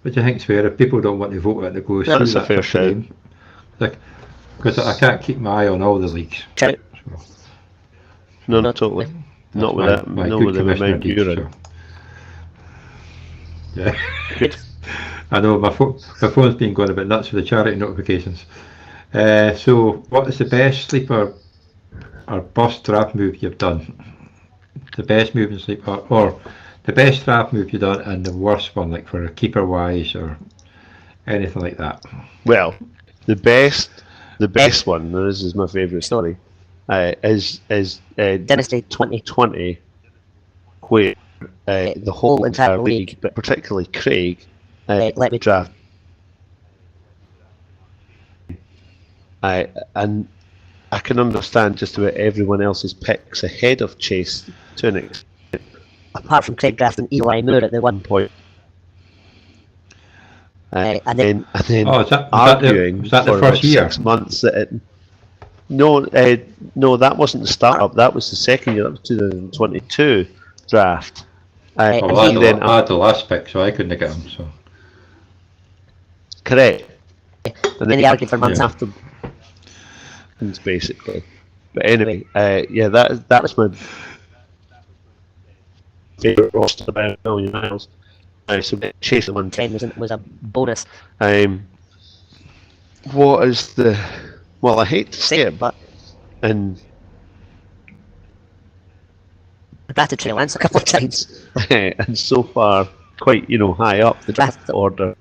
Which I think is fair. If people don't want to vote it, they go through that's a fair shout. Like, because I can't keep my eye on all the leagues. So. No, not totally. Not with that. No, with the amount you're in. Yeah. Good. I know my phone's been going a bit nuts with the charity notifications. So, what is the best sleeper or bust draft move you've done? The best move in sleeper, or the best draft move you've done, and the worst one, like for a keeper wise or anything like that. Well, the best one. And this is my favourite story. Is Dynasty 2020, where the whole entire league, but particularly Craig, let me draft. And I can understand just about everyone else's picks ahead of Chase to an extent. Apart from Craig drafting Eli Moore at the one Point. and And then then Oh, was that arguing the for first about year? 6 months that it. No, no, that wasn't the startup. That was the second year. That was 2022 draft. Oh, And well, he then I had the last pick, so I couldn't get him. So correct. And he argued for months Yeah. after. Basically, but anyway, yeah, that was my favorite roster by a million miles. So Chase the one. Trend was a bonus. What is the? Well, I hate to say it, but and I drafted Trey Lance a couple of times. and so far quite high up the Draft order.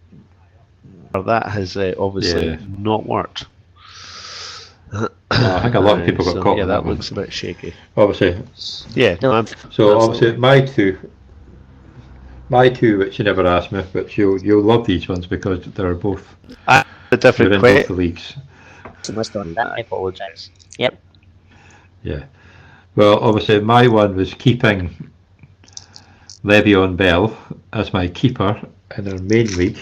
That has obviously Yeah. not worked. I think a lot of people got So, caught yeah, on that that one. looks a bit shaky. Obviously, Yeah, No. so absolutely. obviously my two, which you never asked me, but you'll love these ones because they're both A they're different in both question. the leagues. was on that. I apologise. Yep. Yeah. Well, obviously my one was keeping Le'Veon Bell as my keeper in our main league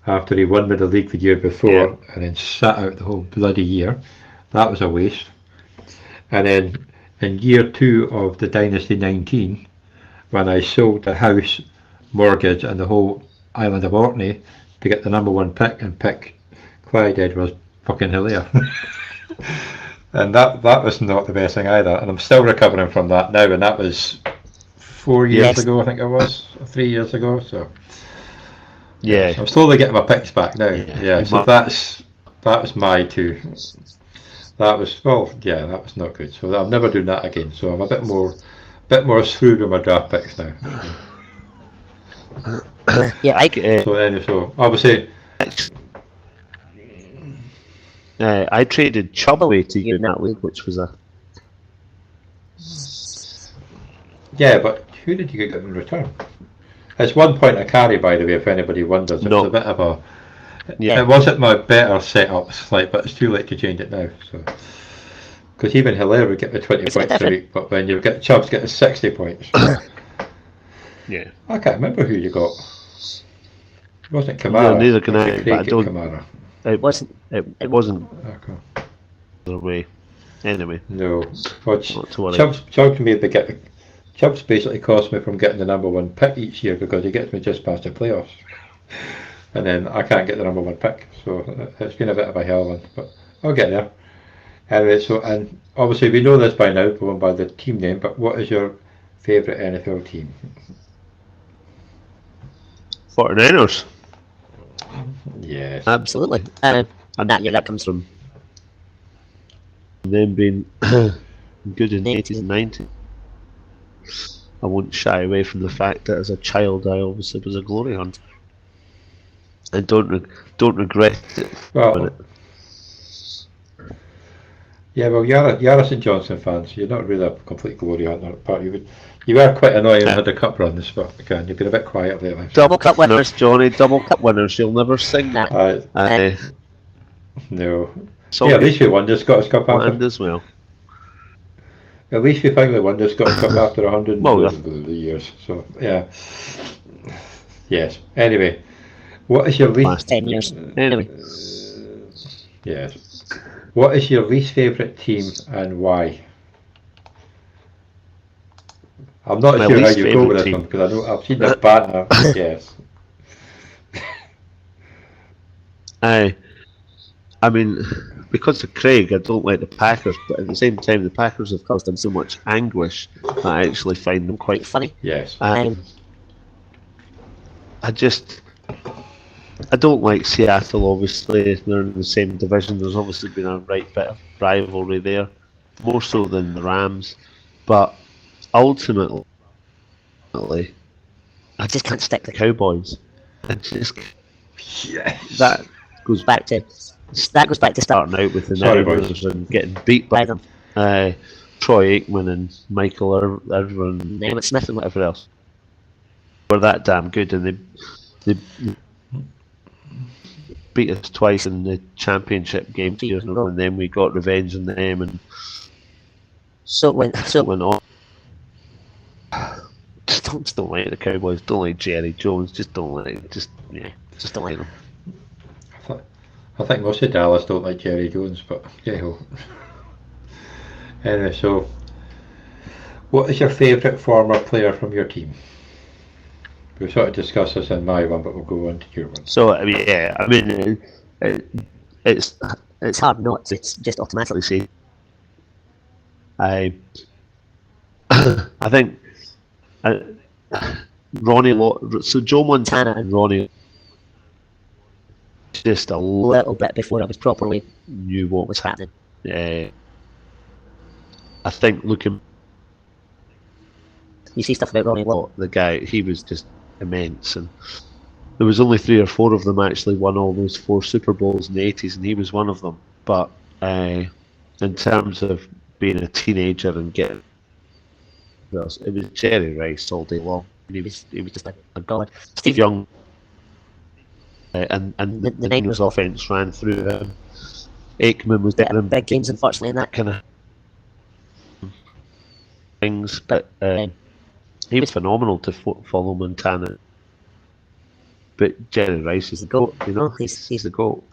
after he won me the league the year before and then sat out the whole bloody year. That was a waste. And then in year 2 of the Dynasty 19, when I sold the house, mortgage and the whole island of Orkney to get the number 1 pick and pick Clyde Edwards fucking Hilaire. And that was not the best thing either. And I'm still recovering from that now, and that was 4 years Yes. ago, I think it was, or 3 years ago. So Yeah, I'm slowly getting my picks back now. Yeah. Yeah, so that was my two. That was that was not good. So I'm never doing that again. So I'm a bit more screwed with my draft picks now. Yeah, I So obviously, I traded Chubb away to you in that league, which was a yeah, but who did you get in return? It's 1 point a carry, by the way, if anybody wonders. It No. was a bit of a. Yeah. It wasn't my better setups, but it's too late to change it now. So, because even Hilaire would get me 20 Is it points a different? week, but when you get Chubb's getting 60 points, yeah. I can't remember who you got. It wasn't Kamara. No, neither can I, Craig but I don't- Kamara. It wasn't. It wasn't Okay. the way. Anyway, No, well, not to worry. Chubb's basically cost me from getting the number 1 pick each year because he gets me just past the playoffs, and then I can't get the number 1 pick. So it's been a bit of a hell one, but I'll get there. Anyway, and obviously we know this by now, going by the team name. But what is your favourite NFL team? 49ers. Yes. Absolutely. And that comes from Them being good in the 80s and 90s. I won't shy away from the fact that as a child I obviously was a glory hunter. And don't regret it. Well, yeah. Well, you're a St Johnson fan, so you're not really a complete glory hunter. But you were quite annoying with the cup runs, but again, you've been a bit quiet lately. double cup winners. Winners, Johnny, double cup winners. You'll never sing that. No. So Yeah, at least we won the Scottish Cup and after. as well. At least we finally won the Scottish Cup after 100 Well, years. So yeah. Yes. Anyway, what is your least? Last 10 years. Anyway, Yes. What is your least favourite team and why? I'm not My sure how least you go with favourite this team. one because I know I've seen the banner. Yes. I mean, because of Craig, I don't like the Packers, but at the same time, the Packers have caused him so much anguish that I actually find them quite funny. Yes. I don't like Seattle, obviously. They're in the same division. There's obviously been a right bit of rivalry there, more so than the Rams. But ultimately, I just can't stick the the Cowboys. I just, Yes. that goes back goes back to start starting out with the Sorry, Niners and getting beat by by them. Troy Aikman and Michael Irvin, Emmitt Smith and whatever else. Were that damn good, and they beat us twice in the championship game 2 years in a row, and then we got revenge on them, and So it went. it went on. Just don't like the Cowboys. Don't like Jerry Jones. Just don't like. Just don't like them. I think most of Dallas don't like Jerry Jones, but yeah. Anyway, so what is your favourite former player from your team? We've sort of discussed this in my one, but we'll go on to your one. So I mean, it's hard not to just automatically say. I think Ronnie. So Joe Montana and Ronnie. Just a little bit before I was properly knew what was happening. I think looking, you see stuff about Ronnie. The guy, he was just immense, and there was only 3 or 4 of them actually won all those 4 Super Bowls in the 80s, and he was one of them. But in terms of being a teenager and getting, it was Jerry Rice all day long. He was just a god. Steve Young. And the Niners offense ran through him. Aikman was getting him big games, unfortunately, in that kind of things. But he was phenomenal to follow Montana. But Jerry Rice is the GOAT, you know. He's the GOAT.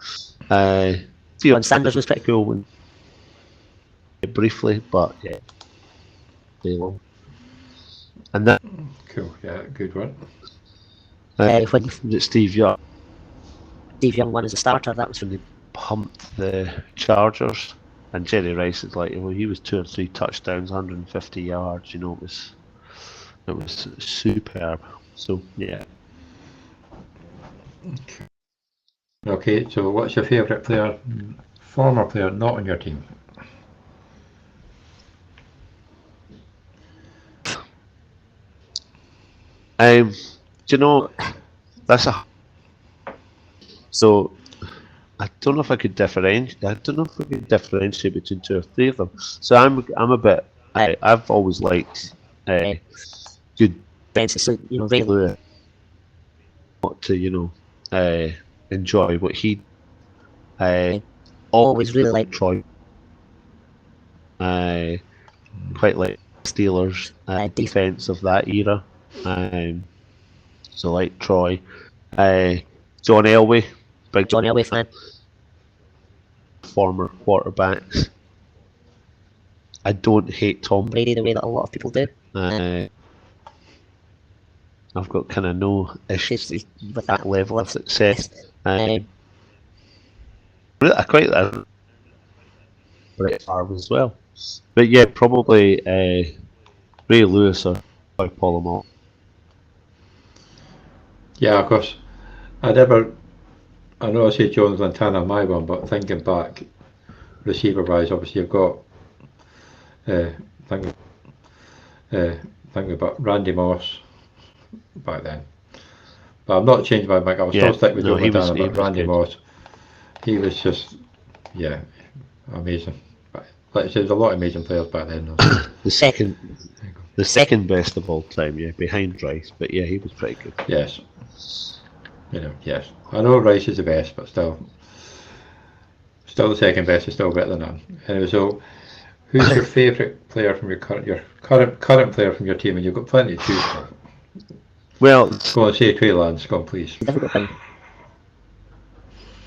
Deion Sanders was pretty cool when, briefly, but yeah, day long. And that cool, yeah, good one. When Steve Young. Steve Young won as a starter. That was when they pumped the Chargers, and Jerry Rice is like, well, he was 2 or 3 touchdowns, 150 yards. You know, it was superb. So yeah. Okay, so what's your favourite player, former player, not on your team? Do you know, that's a. So, I don't know if I could differentiate. I don't know if we could differentiate between 2 or 3 of them. So I'm a bit. I've always liked good defenses. So Ray Lewis. Want to enjoy what he. Always really liked Troy. Quite like Steelers defense of that era. So like Troy, John Elway. Big John Elway fan. Former quarterbacks. I don't hate Tom Brady the way that a lot of people do. I've got kind of no issues with that level of success. I quite like Brett Favre as well. But yeah, probably Ray Lewis or Paul Amott. Yeah, of course. I know I say Jones Montana my one, but thinking back, receiver wise, obviously you've got thinking about Randy Moss back then. But I'm not changing my mind. I will still stick with Jones Montana, but Randy Moss, he was just amazing. But like I said, there's a lot of amazing players back then. the second best of all time, yeah, behind Rice. But yeah, he was pretty good. Yes. Yes. I know Rice is the best, but still the second best is still better than none. Anyway, so who's your favourite player from your current player from your team? And you've got plenty to choose from. Well, go on, say Trey Lance. Go on, please.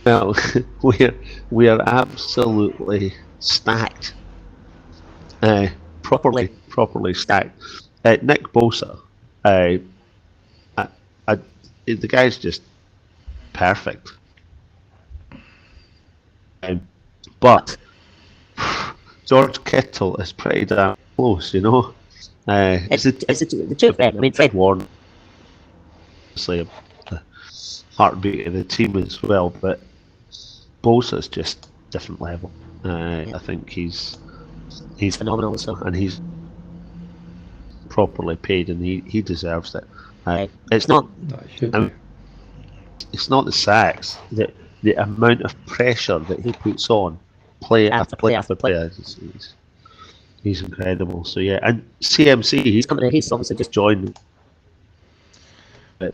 Well, we are absolutely stacked. Properly stacked. Nick Bosa. The guy's just perfect. But George Kittle is pretty damn close, you know. It's the two of them. I mean, Fred Warner, obviously the heartbeat of the team as well, but Bosa's just different level. I think he's phenomenal, so. And he's properly paid, and he deserves it. It's not. It's not the sacks. The amount of pressure that he puts on, play after play. He's incredible. So yeah, and CMC, he's obviously just joined. But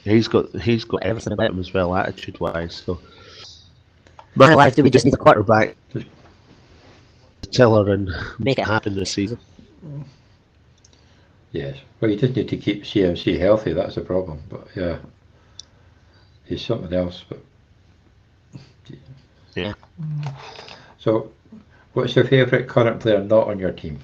he's got everything about him as well, attitude-wise. So My life, do we just need a quarterback? quarterback tiller and Make it happen this season. Yes. Well, you just need to keep CMC healthy. That's the problem. But yeah, he's something else. But Yeah. so, what's your favourite current player not on your team?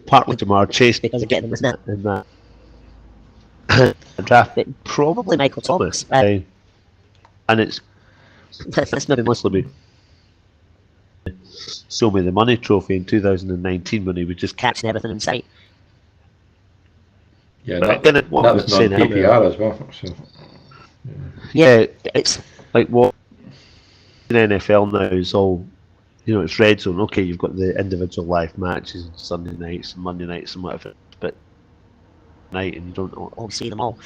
Partly Jamar Chase Because of getting them, isn't it? in that draft. Probably Michael Thomas. And it's That's maybe most. mostly been Show Me the Money trophy in 2019 when he was just Catching everything in sight. Yeah, But that, again, what that I was was saying non-PPR as well. So yeah, It's like what in NFL now is all, it's red zone. Okay, you've got the individual live matches on Sunday nights and Monday nights and whatever, but night and you don't all see them all.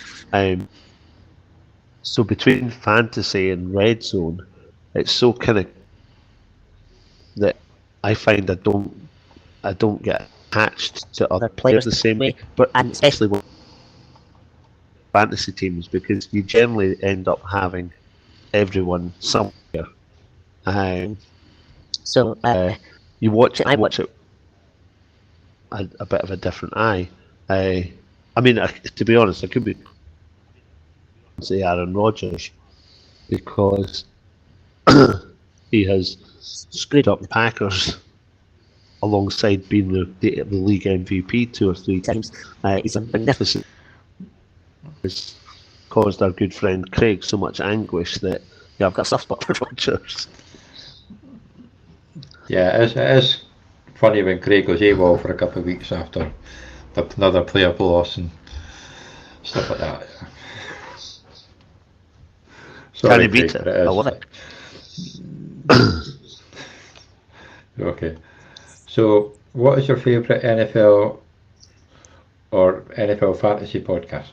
So between fantasy and red zone, it's so kind of that I find I don't get attached to other players the same way, but And especially with fantasy teams, because you generally end up having everyone somewhere. So You watch it, I watch it a bit of a different eye. I mean, to be honest, I could be say Aaron Rodgers because he has screwed up the Packers alongside being the league MVP 2 or 3 times. He's a magnificent. It's caused our good friend Craig so much anguish that I've got a soft spot for Rodgers. yeah, it is funny when Craig goes AWOL for a couple of weeks after another player loss and stuff like that. Can he beat it? I love it. Okay. So, what is your favourite NFL or NFL fantasy podcast?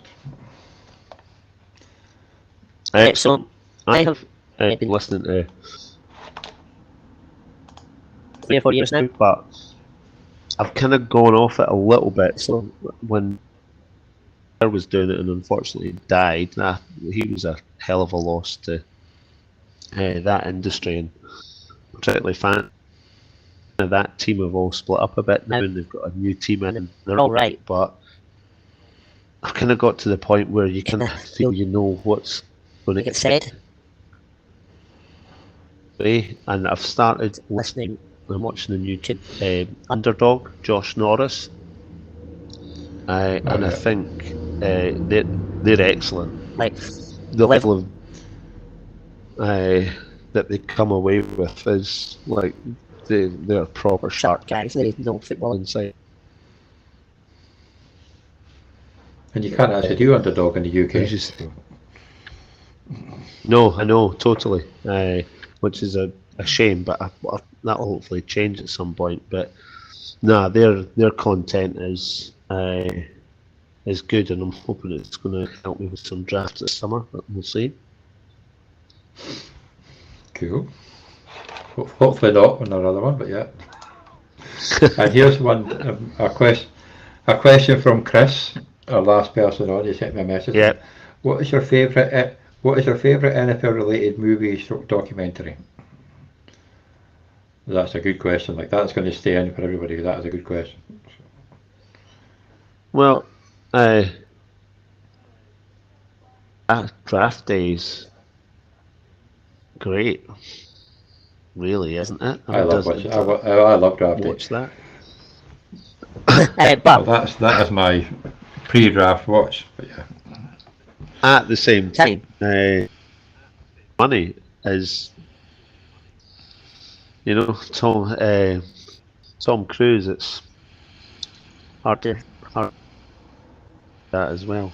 so I have Been listening to 3 or 4 years now. but I've kind of gone off it a little bit. So when I was doing it and unfortunately died, he was a hell of a loss to that industry, and particularly that team have all split up a bit now and they've got a new team in and they're all right, but I've kind of got to the point where you kind of feel what's going to Get said. And I've started listening and watching the new Underdog, Josh Norris, and I think they're excellent. Like The level of that they come away with is like they're proper sharp guys, they know football. inside. And you can't actually do Underdog in the UK. No, I know, totally. Which is a shame, but that'll hopefully change at some point. But their content is good, and I'm hoping it's going to help me with some drafts this summer. But we'll see. Cool. Hopefully not on another one, but yeah. And here's one a question from Chris, our last person on. He sent me a message. Yeah. What is your favourite NFL related movie / documentary? That's a good question. Like, that's going to stay in for everybody. That is a good question. Well, draft day's great, really, isn't it? I love watching. I love draft day. Watch that. Well, that is my pre-draft watch. But yeah. At the same time, money is, Tom Cruise. It's hard that as well.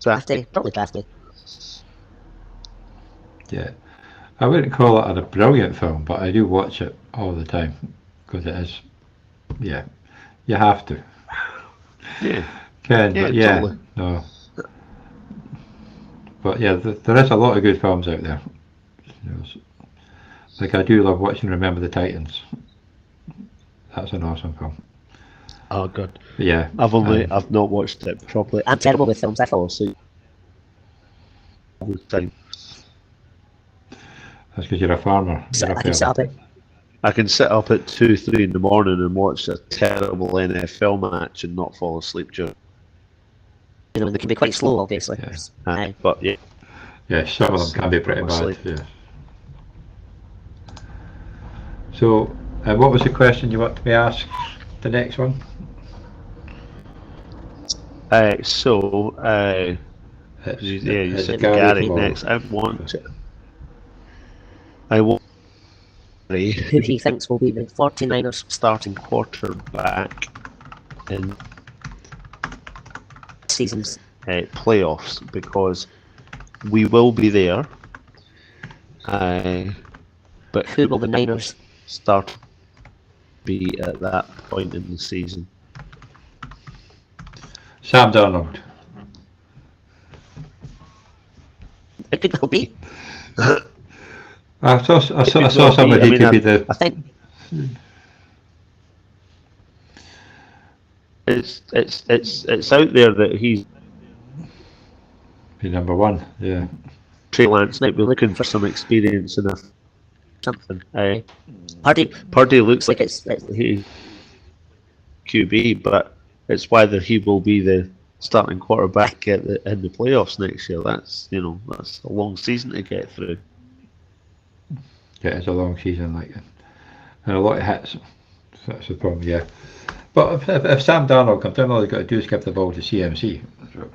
Probably drafted. Yeah, I wouldn't call it a brilliant film, but I do watch it all the time because it is. Yeah, you have to. Yeah. But yeah, totally. No. But yeah, there is a lot of good films out there. Like, I do love watching Remember the Titans. That's an awesome film. Oh god, Yeah. I've not watched it properly. I'm terrible with films. I fall Also, all the time. That's because you're a farmer. You're I can set up it. I can sit up at 2, 3 in the morning and watch a terrible NFL match and not fall asleep during. You know, they can be quite slow, obviously. Yeah. But yeah, Yeah, some of them can be pretty bad. Yeah. So, what was the question you want to be asked? The next one. You said Gary Gary tomorrow. next. I want Who he thinks will be the 49ers starting quarterback in seasons. playoffs, because we will be there. But Who will the Niners start be at that point in the season? Sam Darnold. It could well be. I saw somebody who could be the. I think It's out there that he's Be number one. Yeah. Trey Lance might be looking for some experience in something. Purdy looks like it's he QB, but it's whether he will be the starting quarterback in the playoffs next year. That's that's a long season to get through. Yeah, it's a long season, like, and a lot of hits. So that's the problem. Yeah, but if Sam Darnold comes in, all he's got to do is give the ball to CMC. So,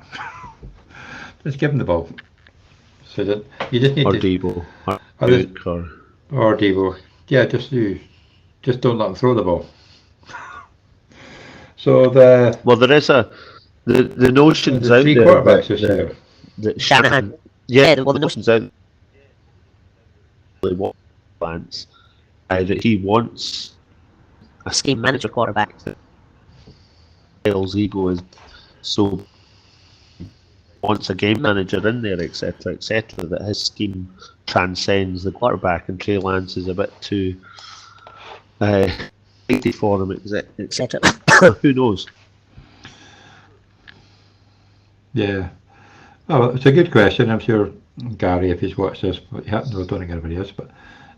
just give him the ball. So that you just need or to Debo, or Debo. Yeah, just don't let him throw the ball. So there is the notion's out three there quarterbacks this year. that Shanahan. Yeah, well, the notion's out. Lance, that he wants A scheme manager quarterback. Hale's ego is so wants a game manager in there, etc., etc., that his scheme transcends the quarterback, and Trey Lance is a bit too mighty for him, etc. Who knows? Yeah. Oh, it's a good question. I'm sure Gary, if he's watched this, but I don't think anybody is, but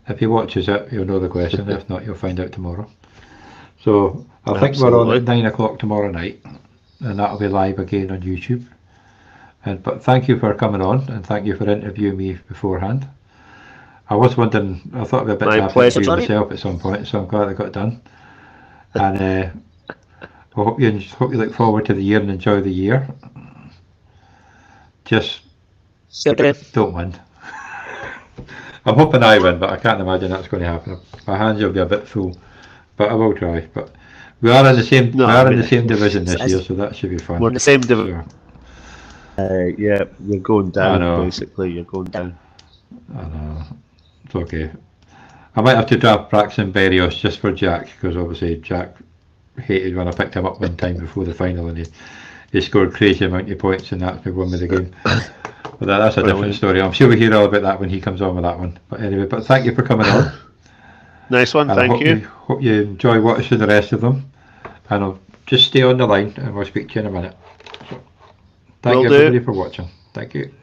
if he watches it, he'll know the question. If not, you'll find out tomorrow. So I think we're on at 9 o'clock tomorrow night, and that'll be live again on YouTube. But thank you for coming on, and thank you for interviewing me beforehand. I was wondering, I thought it'd be a bit to interview myself at some point, so I'm glad I got it done. And I hope you look forward to the year and enjoy the year. Just don't win. I'm hoping I win, but I can't imagine that's going to happen. My hands will be a bit full, but I will try. But we are in the same. The same division this year, so that should be fun. We're in the same division. Yeah, you're going down. Basically, you're going down. I know. It's okay. I might have to draft Braxton Berrios just for Jack, because obviously Jack hated when I picked him up one time before the final, and he scored crazy amount of points, and that's me won me the game. But that's a different story. I'm sure we hear all about that when he comes on with that one. But anyway, but thank you for coming on. Nice one, and thank you. Hope you enjoy watching the rest of them. And I'll just stay on the line and we'll speak to you in a minute. So, thank you everybody for watching. Thank you.